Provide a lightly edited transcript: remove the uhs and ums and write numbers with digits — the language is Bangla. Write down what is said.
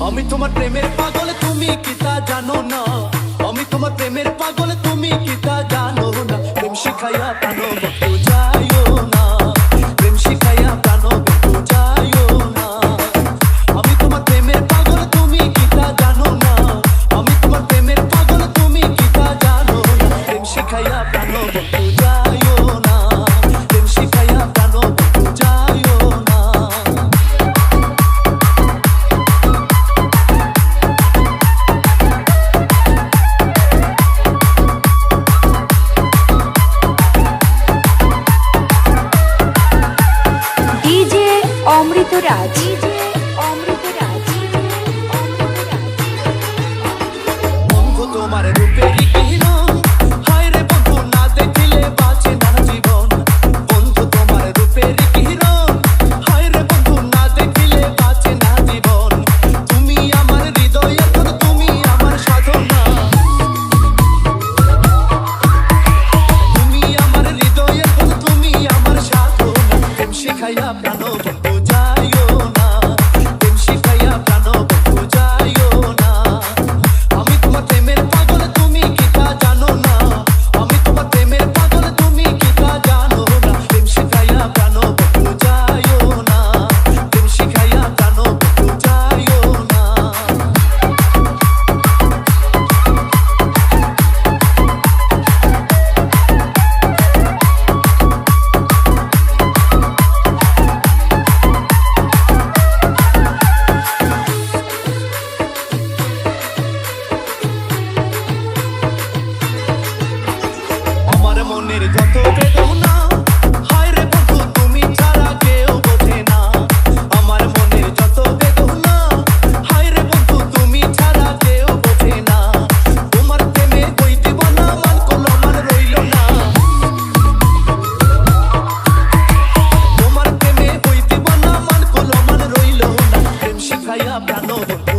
আমি তোমার প্রেমের পাগল, তুমি কি তা জানো না? আমি তোমার প্রেমের পাগল, তুমি কি তা জানো না? প্রেম শিখাইয়া প্রাণ বন্ধু যাইও না, প্রেম শিখাইয়া প্রাণ বন্ধু যাইও না। আমি তোমার প্রেমের পাগল, তুমি কি তা জানো না? আমি তোমার প্রেমের পাগল, তুমি কি তা জানো না? প্রেম শিখাইয়া প্রাণ বন্ধু যাইও না, প্রেম শিখাইয়া প্রাণ বন্ধু যাইও না। অমৃতরাজ বন্ধু তোমার রূপেরই কিরণ, হায় রে বন্ধু না দেখিলে বাঁচে না জীবন। বন্ধু তোমার রূপেরই কিরণ, হায় রে বন্ধু না দেখিলে বাঁচে না জীবন। তুমি আমার হৃদয়ের ধন, তুমি আমার সাধনা, তুমি আমার হৃদয়ের ধন, তুমি আমার সাধনা। প্রেম শিখাইয়া প্রাণ বন্ধু যাইও না, প্রেম শিখাইয়া প্রাণ বন্ধু যাইও না। আমি তোমার প্রেমের পাগল, তুমি কি তা জানো না? আমি তোমার প্রেমের পাগল, তুমি কি তা জানো না? প্রেম শিখাইয়া প্রাণ বন্ধু যাইও না, প্রেম শিখাইয়া প্রাণ বন্ধু যাইও না। আমার মনের যত বেদনা, হায় রে বন্ধু তুমি ছাড়া কেউ বোঝে না। আমার মনের যত বেদনা, হায় রে বন্ধু তুমি ছাড়া কেউ বোঝে না। তোমার প্রেমে কই দিব না, মান করলো মান রইল না। তোমার প্রেমে কই দিব না, মান করলো মান রইল না। প্রেম শিখাইয়া প্রাণ বন্ধু